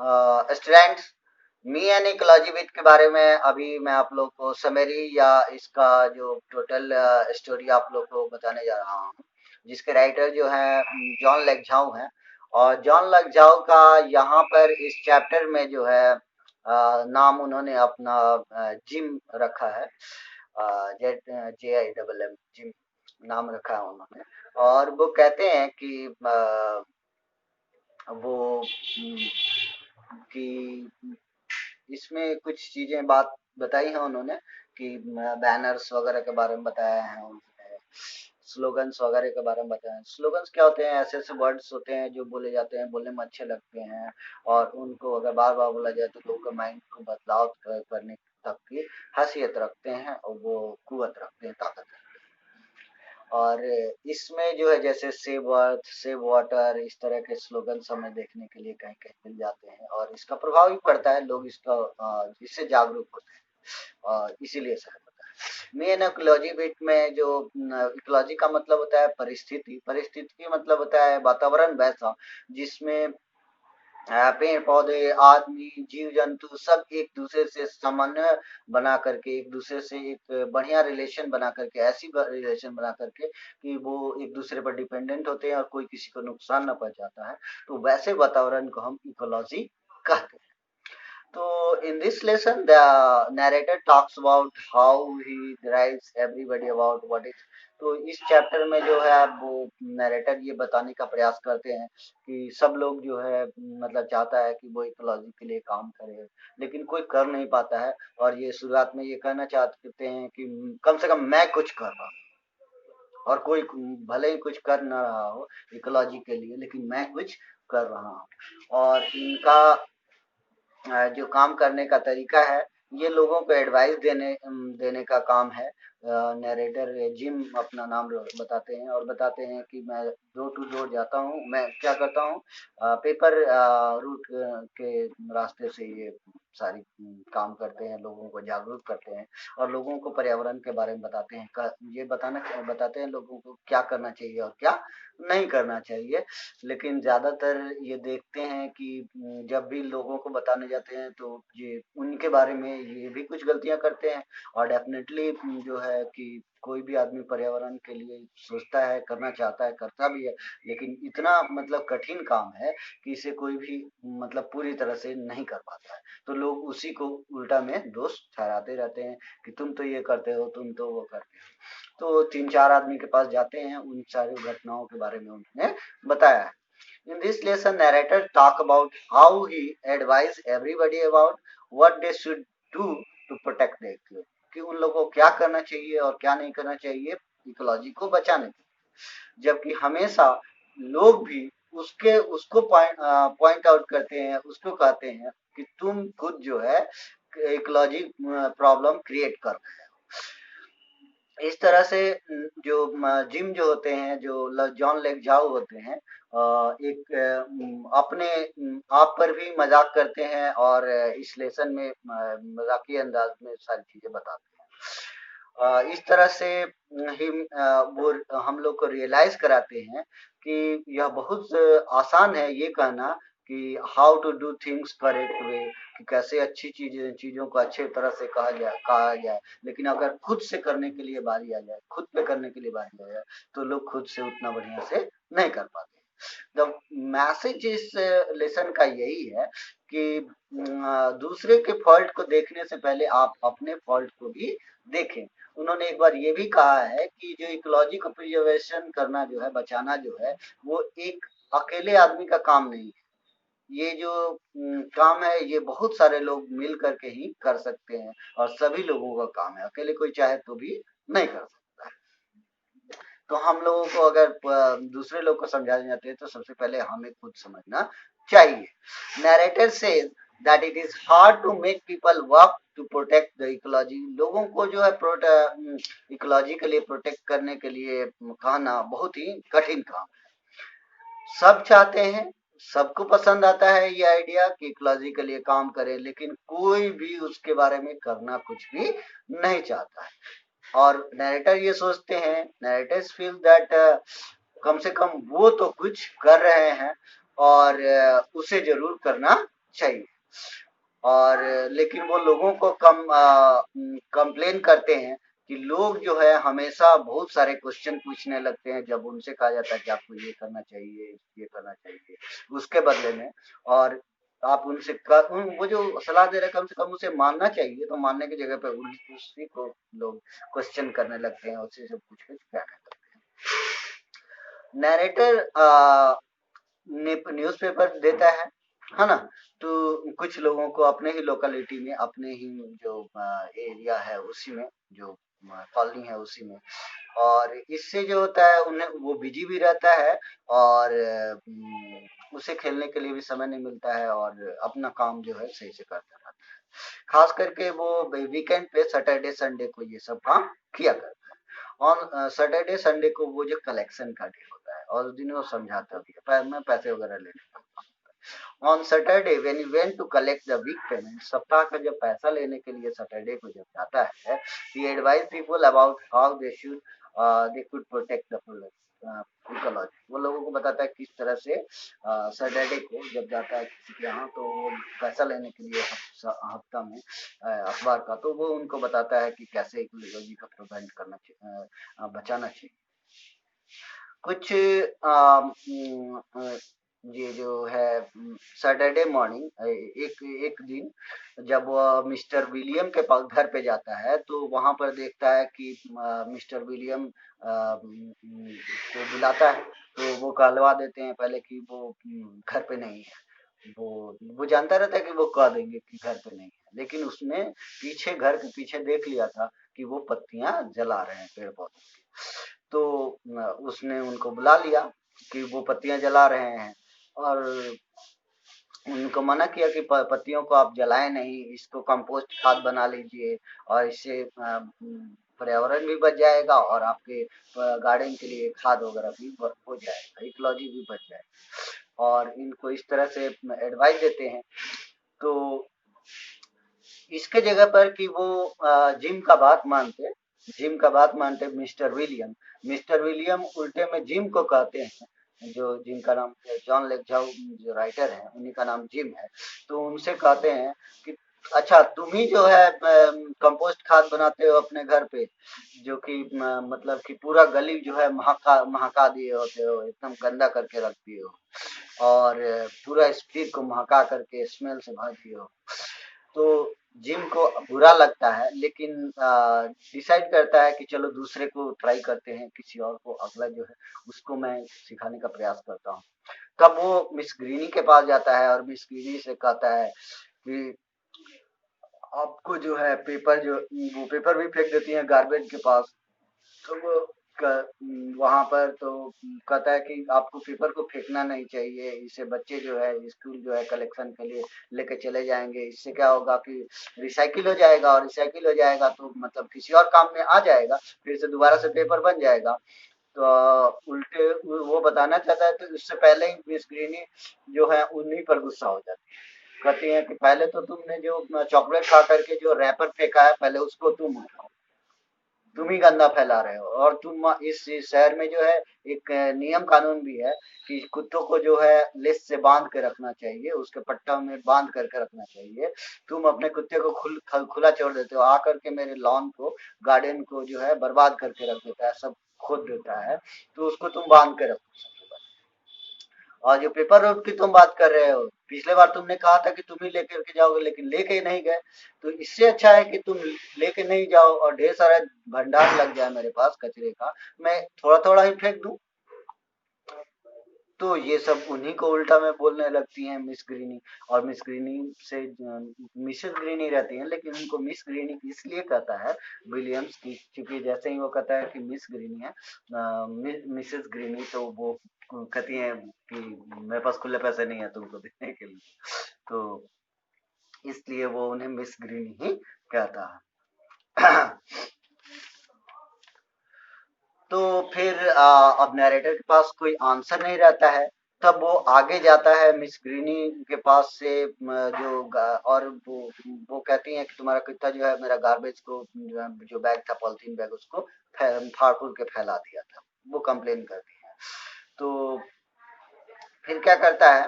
Students, me and ecology with के बारे में अभी मैं आप लोग को समरी या इसका जो टोटल स्टोरी आप लोग को बताने जा रहा हूँ, जिसके राइटर जो है जॉन लेगझाऊ हैं। और जॉन लेगझाऊ का यहाँ पर इस चैप्टर में जो है नाम उन्होंने अपना जिम रखा है। Z J I double M gym नाम रखा है उन्होंने। और वो कहते हैं कि वो कि इसमें कुछ चीजें बात बताई हैं उन्होंने कि बैनर्स वगैरह के बारे में बताया है उन्होंने, स्लोगन्स वगैरह के बारे में बताया है। स्लोगन्स क्या होते हैं? ऐसे ऐसे वर्ड्स होते हैं जो बोले जाते हैं, बोलने में अच्छे लगते हैं, और उनको अगर बार बार बोला जाए तो लोगों के माइंड को बदलाव करने तक की हैसियत रखते हैं, और वो कुवत रखते हैं, ताकत रखते हैं। और इसमें जो है जैसे सेव अर्थ, सेव वाटर, इस तरह के स्लोगन्स हमें देखने के लिए कहीं कहीं मिल जाते हैं, और इसका प्रभाव भी पड़ता है, लोग इसका इससे जागरूक होते हैं, और इसीलिए शायद होता है। मेन इकोलॉजी बिट में जो इकोलॉजी का मतलब होता है परिस्थिति, परिस्थिति की मतलब होता है वातावरण वैसा जिसमें पेड़ पौधे, आदमी, जीव जंतु सब एक दूसरे से समन्वय बना करके, एक दूसरे से एक बढ़िया रिलेशन बना करके, ऐसी रिलेशन बना करके कि वो एक दूसरे पर डिपेंडेंट होते हैं और कोई किसी को नुकसान न पहुंचाता है, तो वैसे वातावरण को हम इकोलॉजी कहते हैं। So in this lesson, the narrator talks about how he drives everybody about what is। तो इस चैप्टर में जो है वो नरेटर ये बताने का प्रयास करते हैं कि सब लोग जो है मतलब चाहता है कि वो इकोलॉजी के लिए काम करे, लेकिन कोई कर नहीं पाता है। और ये शुरुआत में ये कहना चाहते हैं कि कम से कम मैं कुछ कर रहा हूँ, और कोई भले ही कुछ कर ना रहा हो इकोलॉजी के लिए, लेकिन मैं कुछ कर रहा हूँ। और इनका जो काम करने का तरीका है, ये लोगों को एडवाइस देने का काम है। नरेटर जिम अपना नाम बताते हैं, और बताते हैं कि मैं डोर टू डोर जाता हूँ, मैं क्या करता हूँ, पेपर रूट के रास्ते से ये सारी काम करते हैं, लोगों को जागरूक करते हैं, और लोगों को पर्यावरण के बारे में बताते हैं। ये बताते हैं लोगों को क्या करना चाहिए और क्या नहीं करना चाहिए। लेकिन ज्यादातर ये देखते हैं कि जब भी लोगों को बताने जाते हैं तो ये उनके बारे में ये भी कुछ गलतियां करते हैं। और डेफिनेटली जो है कि कोई भी आदमी पर्यावरण के लिए सोचता है, करना चाहता है, करता भी है, लेकिन इतना मतलब कठिन काम है कि इसे कोई भी मतलब पूरी तरह से नहीं कर पाता है, तो लोग उसी को उल्टा में दोष ठहराते रहते हैं कि तुम तो ये करते हो, तुम तो वो करते हो। तो 3-4 आदमी के पास जाते हैं, उन सारी घटनाओं के बारे में उन्होंने बताया है। In this lesson, narrator talk about how he advise everybody about what they should do to protect the earth, कि उन लोगों को क्या करना चाहिए और क्या नहीं करना चाहिए इकोलॉजी को बचाने के लिए। जबकि हमेशा लोग भी उसको पॉइंट आउट करते हैं, उसको कहते हैं कि तुम खुद जो है इकोलॉजी प्रॉब्लम क्रिएट कर रहे हो। इस तरह से जो जिम जो होते हैं, जो जॉन लेगझाऊ होते हैं, एक अपने आप पर भी मजाक करते हैं, और इस लेसन में मजाकिया अंदाज में सारी चीजें बताते हैं। इस तरह से ही वो हम लोग को रियलाइज कराते हैं कि यह बहुत आसान है ये कहना कि how to do things correct way, कि कैसे अच्छी चीजों को अच्छे तरह से कहा जाए, लेकिन अगर खुद से करने के लिए बारी आ जाए, खुद पे करने के लिए बारी आ जाए, तो लोग खुद से उतना बढ़िया से नहीं कर पाते। द मैसेज इस लेसन का यही है कि दूसरे के फॉल्ट को देखने से पहले आप अपने फॉल्ट को भी देखें। उन्होंने एक बार ये भी कहा है कि जो इकोलॉजी को प्रिजर्वेशन करना जो है, बचाना जो है, वो एक अकेले आदमी का काम नहीं है। ये जो काम है ये बहुत सारे लोग मिल करके ही कर सकते हैं, और सभी लोगों का काम है, अकेले कोई चाहे तो भी नहीं कर सकता है। तो हम लोगों को अगर दूसरे लोग को समझाने जाते हैं तो सबसे पहले हमें खुद समझना चाहिए। Narrator says that it is hard to make people work to protect the ecology. लोगों को जो है इकोलॉजी के लिए प्रोटेक्ट करने के लिए कहना बहुत ही कठिन काम है। सब चाहते हैं, सबको पसंद आता है ये आइडिया कि इकोलॉजी के लिए काम करें, लेकिन कोई भी उसके बारे में करना कुछ भी नहीं चाहता है। और नैरेटर ये सोचते हैं, नैरेटर्स फील दैट कम से कम वो तो कुछ कर रहे हैं, और उसे जरूर करना चाहिए। और लेकिन वो लोगों को कंप्लेन करते हैं कि लोग जो है हमेशा बहुत सारे क्वेश्चन पूछने लगते हैं जब उनसे कहा जाता है कि आपको ये करना चाहिए, ये करना चाहिए उसके बदले में। और आप उनसे वो जो सलाह दे रहे हैं कम से कम उसे मानना चाहिए, तो मानने की जगह पे उसी को लोग क्वेश्चन करने लगते हैं, उसी से पूछ के कहने लगते हैं। नैरेटर न्यूज़पेपर देता है ना? तो कुछ लोगों को अपने ही लोकेलिटी में, अपने ही जो एरिया है उसी में, जो कॉलोनी है उसी में, और इससे जो होता है उन्हें वो बिजी भी रहता है, और उसे खेलने के लिए भी समय नहीं मिलता है, और अपना काम जो है सही से करता रहता है। खास करके वो वीकेंड पे सैटरडे संडे को ये सब काम किया करता है। ऑन सैटरडे संडे को वो जो कलेक्शन का डे होता है, और उस दिन वो समझाता भी है मैं पैसे वगैरह लेने का। On Saturday when you went to collect the week payment, सप्ताह का जब पैसा लेने के लिए सैटरडे को जब जाता है, he advise people about how they could protect the ecology. वो लोगों को बताता है किस तरह से सैटरडे को जब जाता है किसी के यहाँ, तो वो पैसा लेने के लिए हफ्ता में अखबार का, तो वो उनको बताता है कि कैसे इकोलॉजी का प्रिवेंट करना चाहिए, बचाना चाहिए। कुछ ये जो है सैटरडे मॉर्निंग एक एक दिन जब वह मिस्टर विलियम के पास घर पे जाता है, तो वहां पर देखता है कि मिस्टर विलियम को बुलाता है, तो वो कहलवा देते हैं पहले कि वो घर पे नहीं है। वो जानता रहता है कि वो कह देंगे कि घर पे नहीं है, लेकिन उसने पीछे घर के पीछे देख लिया था कि वो पत्तियां जला रहे हैं पेड़ पौधों की। तो उसने उनको बुला लिया कि वो पत्तियां जला रहे हैं, और उनको मना किया कि पत्तियों को आप जलाएं नहीं, इसको कंपोस्ट खाद बना लीजिए, और इससे पर्यावरण भी बच जाएगा, और आपके गार्डन के लिए खाद वगैरह भी हो जाएगा, इकोलॉजी भी बच जाएगी। और इनको इस तरह से एडवाइस देते हैं। तो इसके जगह पर कि वो जिम का बात मानते, मिस्टर विलियम उल्टे में जिम को कहते हैं, जो जिनका नाम जॉन लेगजाउ जो राइटर है उन्हीं का नाम जिम है। तो उनसे कहते हैं कि अच्छा तुम ही जो है कंपोस्ट खाद बनाते हो अपने घर पे, जो कि मतलब कि पूरा गली जो है महका महका दिए होते हो, एकदम गंदा करके रख दिए हो, और पूरा स्ट्रीट को महका करके स्मेल से भर दिए हो। तो जिम को बुरा लगता है, लेकिन डिसाइड करता है कि चलो दूसरे को ट्राई करते हैं, किसी और को अगला जो है उसको मैं सिखाने का प्रयास करता हूँ। तब वो मिस ग्रीनी के पास जाता है, और मिस ग्रीनी से कहता है कि आपको जो है वो पेपर भी फेंक देती है गार्बेज के पास। तो वो वहां पर तो कहता है कि आपको पेपर को फेंकना नहीं चाहिए, इसे बच्चे जो है स्कूल जो है कलेक्शन के लिए लेके चले जाएंगे, इससे क्या होगा कि रिसाइकिल हो जाएगा, और रिसाइकिल हो जाएगा तो मतलब किसी और काम में आ जाएगा, फिर से दोबारा से पेपर बन जाएगा। तो उल्टे वो बताना चाहता है, तो इससे पहले ही मिस ग्रीनी जो है उन्हीं पर गुस्सा हो जाती है। कहती है कि पहले तो तुमने जो चॉकलेट खा करके जो रैपर फेंका है, पहले उसको तुम उठाओ, तुम ही गंदा फैला रहे हो। और तुम इस शहर में जो है एक नियम कानून भी है कि कुत्तों को जो है लेस से बांध के रखना चाहिए, उसके पट्टा में बांध करके रखना चाहिए। तुम अपने कुत्ते को खुला छोड़ देते हो, आकर के मेरे लॉन को, गार्डन को जो है बर्बाद करके रख देता है, सब खोद देता है, तो उसको तुम बांध के रखो। और जो पेपर रोड की तुम बात कर रहे हो, पिछले बार तुमने कहा था कि तुम ही लेकर के जाओगे, लेकिन लेके नहीं गए। तो इससे अच्छा है कि तुम लेके नहीं जाओ, और ढेर सारा भंडार लग जाए मेरे पास कचरे का, मैं थोड़ा थोड़ा ही फेंक दूं। तो ये सब उन्हीं को उल्टा में बोलने लगती हैं मिस ग्रीनी। और मिस ग्रीनी से मिसेस ग्रीनी रहती हैं, लेकिन उनको मिस ग्रीनी इसलिए कहता है विलियम्स की, क्योंकि जैसे ही वो कहता है कि मिस ग्रीनी है मिसेस ग्रीनी, तो वो कहती हैं कि मेरे पास खुले पैसे नहीं है तुमको देने के लिए। तो इसलिए वो उन्हें मिस ग्रीनी ही कहता है। तो फिर अब नैरेटर के पास कोई आंसर नहीं रहता है, तब वो आगे जाता है मिस ग्रीनी के पास से, और वो कहती हैं कि तुम्हारा कुत्ता जो है मेरा गार्बेज को जो बैग था, पॉलिथीन बैग, उसको फाड़ फूड़ के फैला दिया था, वो कंप्लेन करती है। तो फिर क्या करता है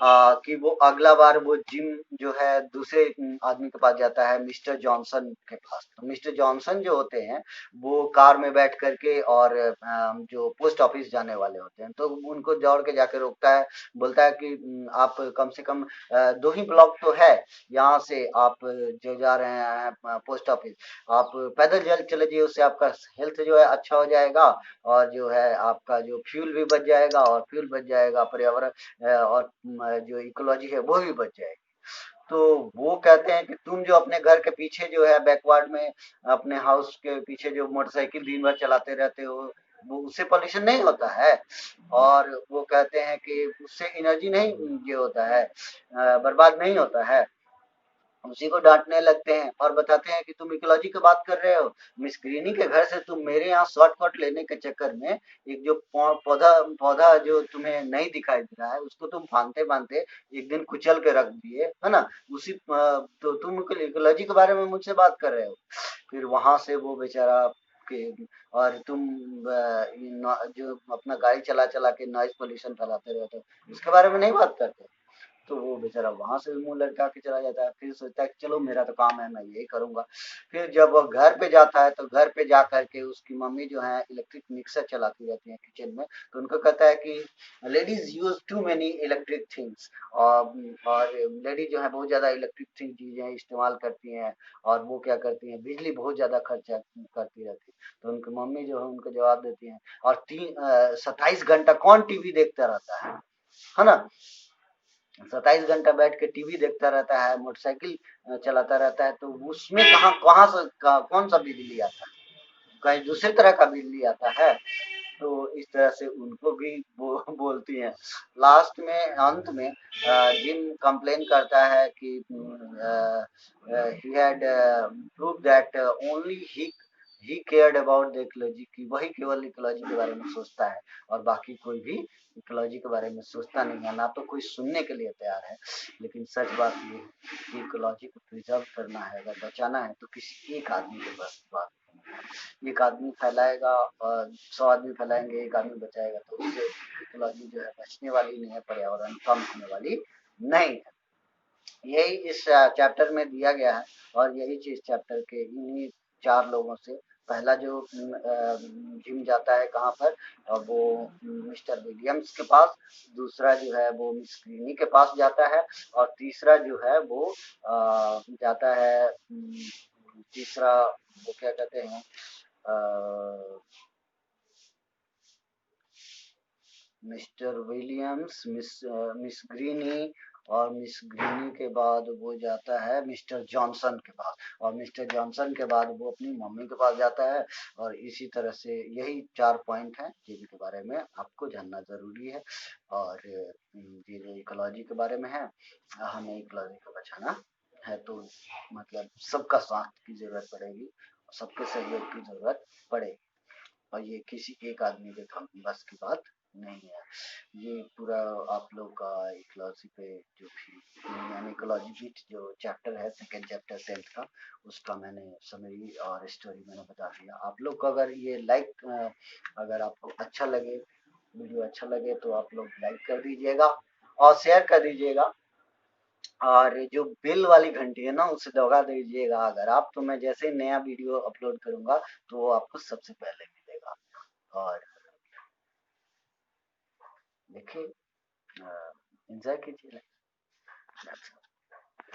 कि वो अगला बार वो जिम जो है दूसरे आदमी के पास जाता है, मिस्टर जॉनसन के पास। तो मिस्टर जॉनसन जो होते हैं वो कार में बैठ करके और जो पोस्ट ऑफिस जाने वाले होते हैं, तो उनको दौड़ के जाके रोकता है, बोलता है कि आप कम से कम 2 ही ब्लॉक तो है यहाँ से, आप जो जा रहे हैं पोस्ट ऑफिस, आप पैदल चल चले जाइए, उससे आपका हेल्थ जो है अच्छा हो जाएगा, और जो है आपका जो फ्यूल भी बच जाएगा, और फ्यूल बच जाएगा, पर्यावरण और जो इकोलॉजी है वो भी बच जाएगी। तो वो कहते हैं कि तुम जो अपने घर के पीछे जो है बैकवार्ड में, अपने हाउस के पीछे जो मोटरसाइकिल दिन भर चलाते रहते हो, वो उससे पॉल्यूशन नहीं होता है। और वो कहते हैं कि उससे एनर्जी नहीं ये होता है, बर्बाद नहीं होता है। उसी को डांटने लगते हैं और बताते हैं कि तुम इकोलॉजी की बात कर रहे हो, मिस ग्रीनी के घर से तुम मेरे यहाँ शॉर्टकट लेने के चक्कर में एक जो पौधा पौधा जो तुम्हें नहीं दिखाई दे रहा है उसको तुम फांदते फांदते एक दिन कुचल के रख दिए, है ना? तो तुम इकोलॉजी के बारे में मुझसे बात कर रहे हो। फिर वहां से वो बेचारा के, और तुम जो अपना गाड़ी चला चला के नॉइज पोल्यूशन फैलाते रहते हो उसके बारे में नहीं बात करते। तो वो बेचारा वहां से भी मुंह लटका के चला जाता है, फिर सोचता है कि चलो मेरा तो काम है, मैं यही करूंगा। फिर जब वो घर पे जाता है तो घर पे जा करके उसकी मम्मी जो है इलेक्ट्रिक मिक्सर चलाती रहती है किचन में, तो उनको कहता है कि ladies use too many electric things, और लेडीज जो है बहुत ज्यादा इलेक्ट्रिक थिंग चीजें इस्तेमाल करती हैं, और वो क्या करती हैं, बिजली बहुत ज्यादा खर्चा करती रहती है। तो उनकी मम्मी जो है उनको जवाब देती है, और 27 घंटा कौन टीवी देखता रहता है ना? 27 घंटा बैठ के टीवी देखता रहता है, मोटरसाइकिल चलाता रहता है, तो उसमें कहाँ से कौन सा बिजली आता है? कहीं दूसरे तरह का बिजली आता है। तो इस तरह से उनको भी वो बोलती हैं। लास्ट में अंत में जिम कंप्लेन करता है कि he had prove that only he cared about the ecology, की वही केवल इकोलॉजी के बारे में सोचता है, और बाकी कोई भी इकोलॉजी के बारे में सोचता नहीं है, ना तो कोई सुनने के लिए तैयार है। लेकिन सच बात ये है कि इकोलॉजी को प्रिजर्व करना है, अगर बचाना है, तो किसी एक आदमी के बस बात नहीं है। एक आदमी फैलाएगा और 100 आदमी फैलाएंगे, एक आदमी बचाएगा, तो उससे इकोलॉजी जो है बचने वाली नहीं है, पर्यावरण कम होने वाली नहीं है। यही इस चैप्टर में दिया गया है, और यही चीज चैप्टर के इन्हीं 4 लोगों से, पहला जो जिम जाता है कहाँ पर, और वो मिस्टर विलियम्स के पास, दूसरा जो है वो मिस ग्रीनी के पास जाता है, और तीसरा जो है वो जाता है तीसरा वो क्या कहते हैं, मिस्टर विलियम्स, मिस ग्रीनी, और मिस ग्रीनी के बाद वो जाता है मिस्टर जॉनसन के पास, और मिस्टर जॉनसन के बाद वो अपनी मम्मी के पास जाता है। और इसी तरह से यही 4 पॉइंट हैं जिनके बारे में आपको जानना जरूरी है। और ये जो इकोलॉजी के बारे में है, हमें इकोलॉजी को बचाना है, तो मतलब सबका स्वास्थ्य की जरूरत पड़ेगी, सबके सहयोग की जरूरत पड़ेगी, और ये किसी एक आदमी के काम बस की बात नहीं है। ये पूरा आप लोग का इकोलॉजी पे जो भी यानी इकोलॉजी की जो चैप्टर है, सेकंड चैप्टर 10th का, उसका मैंने समरी और स्टोरी मैंने बता दिया। आप लोग को अगर ये अगर आपको अच्छा लगे, वीडियो अच्छा लगे, तो आप लोग लाइक कर दीजिएगा और शेयर कर दीजिएगा, और जो बेल वाली घंटी है ना उसे दबा दीजिएगा अगर आप, तो मैं जैसे ही नया वीडियो अपलोड करूंगा तो वो आपको सबसे पहले मिलेगा। और देखिए, एंजॉय कीजिए।